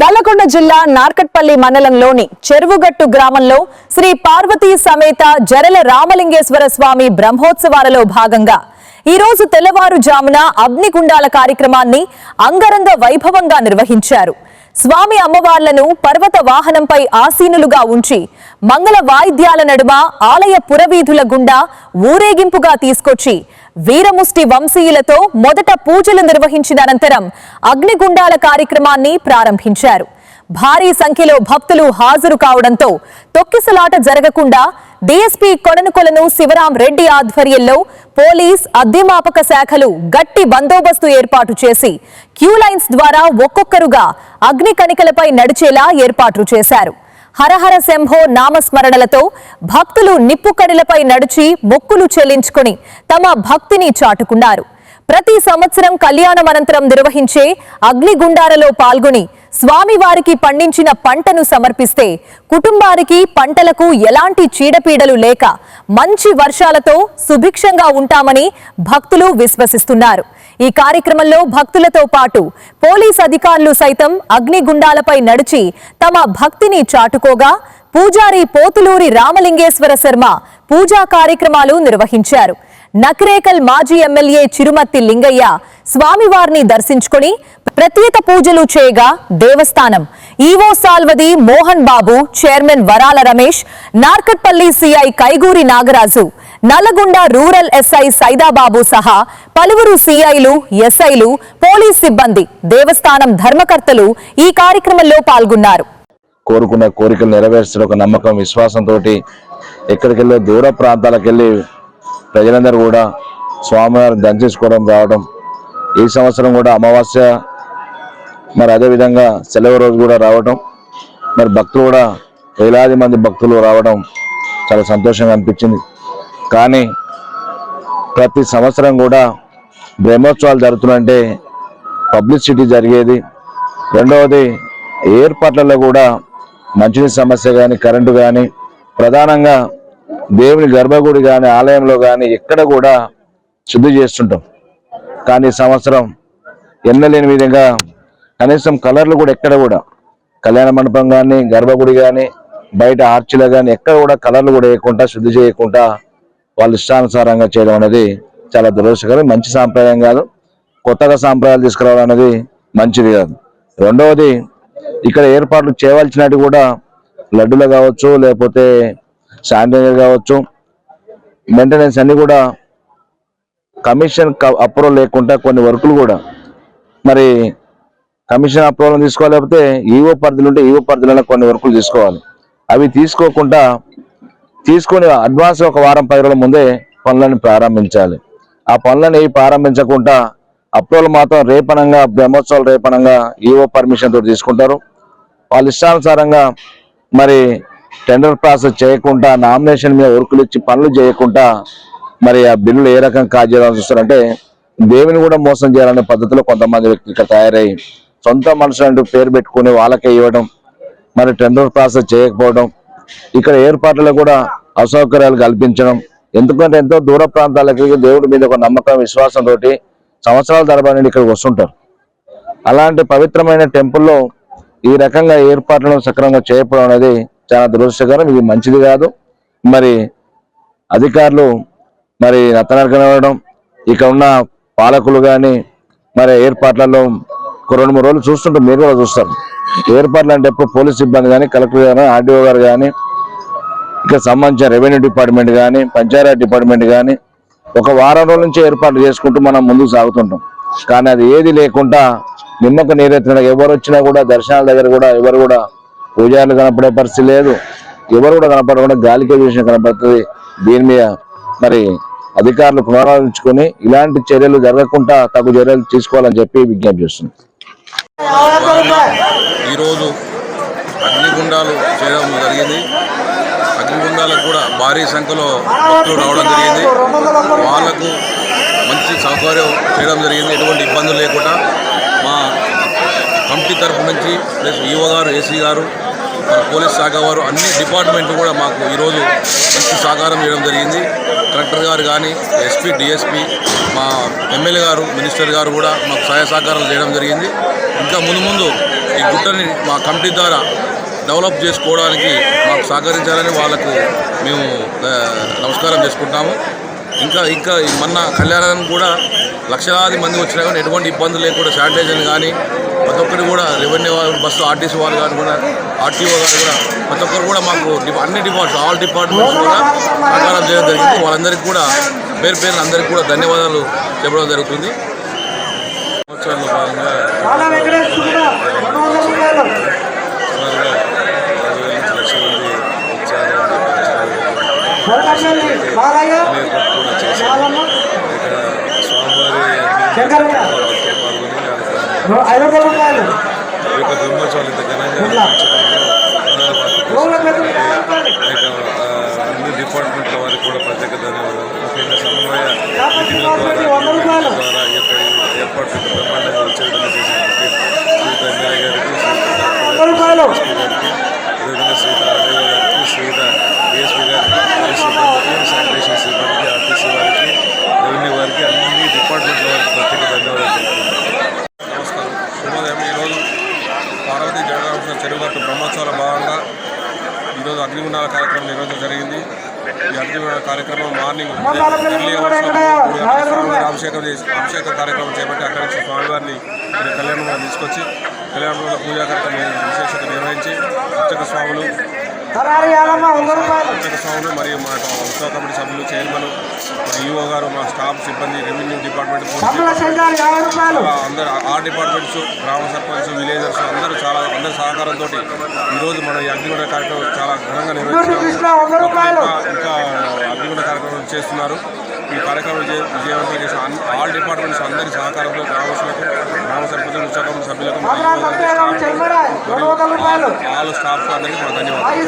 నల్లగొండ జిల్లా నార్కట్పల్లి మండలంలోని చెరువుగట్టు గ్రామంలో శ్రీ పార్వతీ సమేత జరల రామలింగేశ్వర స్వామి బ్రహ్మోత్సవాలలో భాగంగా ఈ రోజు తెల్లవారుజామున అగ్నిగుండాల కార్యక్రమాన్ని అంగరంగ వైభవంగా నిర్వహించారు. స్వామి అమ్మవార్లను పర్వత వాహనంపై ఆసీనులుగా ఉంచి మంగళ వాయిద్యాల నడుమ ఆలయ పురవీధుల గుండా ఊరేగింపుగా తీసుకొచ్చి వీరముష్టి వంశీయులతో మొదట పూజలు నిర్వహించిన అనంతరం అగ్నిగుండాల కార్యక్రమాన్ని ప్రారంభించారు. భారీ సంఖ్యలో భక్తులు హాజరు కావడంతో తొక్కిసలాట జరగకుండా డీఎస్పీ కొననుకొలను శివరాం రెడ్డి ఆధ్వర్యంలో పోలీస్ అగ్నిమాపక శాఖలు గట్టి బందోబస్తు ఏర్పాటు చేసి క్యూ లైన్స్ ద్వారా ఒక్కొక్కరుగా అగ్ని కణికలపై నడిచేలా ఏర్పాట్లు చేశారు. హరహర శంభో నామస్మరణలతో భక్తులు నిప్పుకడిలపై నడిచి మొక్కులు చెల్లించుకుని తమ భక్తిని చాటుకున్నారు. ప్రతి సంవత్సరం కళ్యాణం అనంతరం నిర్వహించే అగ్నిగుండాలలో పాల్గొని స్వామివారికి పండించిన పంటను సమర్పిస్తే కుటుంబానికి పంటలకు ఎలాంటి చీడపీడలు లేక మంచి వర్షాలతో సుభిక్షంగా ఉంటామని భక్తులు విశ్వసిస్తున్నారు. ఈ కార్యక్రమంలో భక్తులతో పాటు పోలీస్ అధికారులు సైతం అగ్నిగుండాలపై నడిచి తమ భక్తిని చాటుకోగా పూజారి పోతులూరి రామలింగేశ్వర శర్మ పూజా కార్యక్రమాలు నిర్వహించారు. నకరేకల్ మాజీ ఎమ్మెల్యే చిరుమత్తి లింగయ్య స్వామివారిని దర్శించుకుని ప్రత్యేక పూజలు చేయగా దేవస్థానం EO Salvadi Mohan Babu, chairman Varala Ramesh, Narketpally CI Kaiguri Nagaraju, Nalgonda rural SI Saidababu సహా పలువురు సిఐలు, ఎస్ఐలు, పోలీస్ సిబ్బంది, దేవస్థానం ధర్మకర్తలు ఈ కార్యక్రమంలో పాల్గొన్నారు. కోరుకున్న కోరికలు నెరవేర్చిన ఒక నమ్మకం, విశ్వాసంతో ఎక్కడికెళ్ళి దూర ప్రాంతాలకు వెళ్ళి ప్రజలందరూ కూడా స్వామివారిని దర్శించుకోవడం రావడం. ఈ సంవత్సరం కూడా అమావాస్య మరి అదేవిధంగా సెలవు రోజు కూడా రావడం, మరి భక్తులు కూడా వేలాది మంది భక్తులు రావడం చాలా సంతోషంగా అనిపించింది. కానీ ప్రతి సంవత్సరం కూడా బ్రహ్మోత్సవాలు జరుగుతున్నాయంటే పబ్లిసిటీ జరిగేది. రెండవది ఏర్పాట్లలో కూడా మంచినీటి సమస్య కానీ, కరెంటు కానీ, ప్రధానంగా దేవుని గర్భగుడి కానీ, ఆలయంలో కానీ ఎక్కడ కూడా శుద్ధి చేస్తుంటాం. కానీ సంవత్సరం ఎన్నలేని విధంగా కనీసం కలర్లు కూడా ఎక్కడ కూడా కళ్యాణ మండపం కానీ, గర్భగుడి కానీ, బయట ఆర్చిలో కానీ ఎక్కడ కూడా కలర్లు కూడా వేయకుండా, శుద్ధి చేయకుండా వాళ్ళు ఇష్టానుసారంగా చేయడం అనేది చాలా దురదృష్టకరం. మంచి సాంప్రదాయం కాదు. కొత్తగా సాంప్రదాయాలు తీసుకురావడం అనేది మంచిది కాదు. రెండవది ఇక్కడ ఏర్పాట్లు చేయవలసినట్టు కూడా లడ్డులు కావచ్చు, లేకపోతే శానిటైజర్ కావచ్చు, మెయింటెనెన్స్ అన్ని కూడా కమిషన్ అప్రూవల్ లేకుండా కొన్ని వర్కులు కూడా మరి కమిషన్ అప్రూవల్ తీసుకోవాలి, లేకపోతే ఈవో పరిధిలో ఉంటే ఈవో పరిధిలో కొన్ని వర్కులు తీసుకోవాలి. అవి తీసుకోకుండా తీసుకొని అడ్వాన్స్ ఒక వారం 10 రోజుల ముందే పనులను ప్రారంభించాలి. ఆ పనులను ప్రారంభించకుండా అప్రూవల్ మాత్రం రేపనంగా, బ్రహ్మోత్సవాలు రేపనంగా ఈవో పర్మిషన్ తోటి తీసుకుంటారు. వాళ్ళ ఇష్టానుసారంగా మరి టెండర్ ప్రాసెస్ చేయకుండా, నామినేషన్ మీద వర్కులు ఇచ్చి పనులు చేయకుండా మరి ఆ బిల్లులు ఏ రకంగా కాజేయాలని చూస్తారంటే దేవుని కూడా మోసం చేయాలనే పద్ధతిలో కొంతమంది వ్యక్తులు ఇక్కడ తయారై సొంత మనుషులంటూ పేరు పెట్టుకుని వాళ్ళకే ఇవ్వడం, మరి టెండర్ ప్రాసెస్ చేయకపోవడం, ఇక్కడ ఏర్పాట్లలో కూడా అసౌకర్యాలు కల్పించడం. ఎందుకంటే ఎంతో దూర ప్రాంతాలకి దేవుడి మీద ఒక నమ్మకం, విశ్వాసంతో సంవత్సరాల తరబడి ఇక్కడికి వస్తుంటారు. అలాంటి పవిత్రమైన టెంపుల్లో ఈ రకంగా ఏర్పాట్లను సక్రమంగా చేయకపోవడం అనేది చాలా దురదృష్టకరం. ఇది మంచిది కాదు. మరి అధికారులు మరి నత్తనడకనవడం, ఇక్కడ ఉన్న పాలకులు కానీ మరి ఏర్పాట్లలో 2-3 రోజులు చూస్తుంటారు, మీరు కూడా చూస్తారు. ఏర్పాట్లు అంటే ఎప్పుడు పోలీస్ సిబ్బంది కానీ, కలెక్టర్ గారు, ఆర్డీఓ గారు కానీ, ఇక్కడ సంబంధించిన రెవెన్యూ డిపార్ట్మెంట్ కానీ, పంచాయతీ డిపార్ట్మెంట్ కానీ ఒక వారం రోజుల నుంచి ఏర్పాట్లు చేసుకుంటూ మనం ముందుకు సాగుతుంటాం. కానీ అది ఏది లేకుండా నిమ్మక నీరెత్తిన ఎవరు వచ్చినా కూడా దర్శనాల దగ్గర కూడా ఎవరు కూడా పూజారులు కనపడే పరిస్థితి లేదు. ఎవరు కూడా కనపడకుండా గాలికే విషయం కనపడుతుంది. దీని మీద మరి అధికారులు పునరాలోచించుకొని ఇలాంటి చర్యలు జరగకుండా తగు చర్యలు తీసుకోవాలని చెప్పి విజ్ఞప్తి చేస్తున్నాం. ఈరోజు అగ్నిగుండాలు చేయడం జరిగింది. అగ్నిగుండాలకు కూడా భారీ సంఖ్యలో భక్తులు రావడం జరిగింది. వాళ్లకు మంచి సౌకర్యం చేయడం జరిగింది. ఎటువంటి ఇబ్బందులు లేకుండా మా కమిటీ తరఫు నుంచి ప్లస్ ఈఓ గారు, ఏసీ గారు, పోలీస్ శాఖ వారు అన్ని డిపార్ట్మెంట్లు కూడా మాకు ఈరోజు మంచి సహకారం చేయడం జరిగింది. కలెక్టర్ గారు కానీ, ఎస్పీ, డిఎస్పీ, మా ఎమ్మెల్యే గారు, మినిస్టర్ గారు కూడా మాకు సహాయ సహకారాలు చేయడం జరిగింది. ఇంకా ముందు ఈ గుట్టని మా కమిటీ ద్వారా డెవలప్ చేసుకోవడానికి మాకు సహకరించాలని వాళ్ళకు మేము నమస్కారం చేసుకుంటాము. ఇంకా ఈ మొన్న కళ్యాణానికి కూడా లక్షలాది మంది వచ్చినా కానీ ఎటువంటి ఇబ్బందులు లేకుండా శానిటైజర్ కానీ ప్రతి ఒక్కరు కూడా రెవెన్యూ బస్సు ఆర్టీసీ వాళ్ళు కానీ కూడా ఆర్టీఓ గారు కూడా ప్రతి ఒక్కరు కూడా మాకు అన్ని ఆల్ డిపార్ట్మెంట్స్ కూడా సహకారం చేయడం జరిగింది. వాళ్ళందరికీ కూడా పేరు అందరికీ కూడా ధన్యవాదాలు చెప్పడం జరుగుతుంది. సంవత్సరాల్లో భాగంగా బ్రహ్మోత్సవాలు ఇంత ఘనంగా అన్ని డిపార్ట్మెంట్ల వారికి కూడా ప్రత్యేక ధన్యవాదాలు. ముఖ్యంగా సమన్వయ ద్వారా ఈ యొక్క ఏర్పాటు బ్రహ్మాండంగా వచ్చే విధంగా చేసినటువంటి శ్రీత ఎమ్మెల్యే గారికి, అదేవిధంగా శ్రీత ఆర్డీ గారికి, శ్రీత డిఎస్పీ గారికి, సిబ్బందికి, శానిటేషన్ సిబ్బందికి, ఆర్టీసీ వారికి, రెవెన్యూ వారికి, అన్ని డిపార్ట్మెంట్ల వారికి ప్రత్యేక ధన్యవాదాలు తెలుపుతున్నాను. నమస్కారం. శుభోదయం. ఈరోజు పార్వతీ జగన్నాథ చెరువుగట్టు బ్రహ్మోత్సవాల భాగంగా ఈరోజు అగ్నిగుండాల కార్యక్రమం నిర్వహించడం జరిగింది. ఈ అగ్నిగుండాల కార్యక్రమం మార్నింగ్ ఎర్లీ అవర్స్లో అభిషేక కార్యక్రమం చేపట్టి అక్కడి నుంచి స్వామివారిని కళ్యాణంలో తీసుకొచ్చి కళ్యాణంలో పూజా కార్యక్రమం విశేషత నిర్వహించి అర్చక స్వాములు మరియు మా ఉత్సవ కమిటీ సభ్యులు, చైర్మన్, ఈఓ గారు, మా స్టాఫ్ సిబ్బంది, రెవెన్యూ డిపార్ట్మెంట్, అందరూ ఆ డిపార్ట్మెంట్స్, గ్రామ సర్పంచ్, విలేజర్స్ అందరూ అందరి సహకారంతో ఈరోజు మన ఈ అగ్నిగుండ కార్యక్రమం చాలా ఘనంగా నిర్వహించారు. ఇంకా అగ్నిగుండ కార్యక్రమం చేస్తున్నారు. ఈ కార్యక్రమం విజయవంతం చేసిన ఆల్ డిపార్ట్మెంట్స్ అందరి సహకారంతో గ్రామస్తులకు, గ్రామ సర్పంచులు, ఉత్సవ కమిటీ సభ్యులకు, ఆల్ స్టాఫ్ అందరికీ మా ధన్యవాదాలు.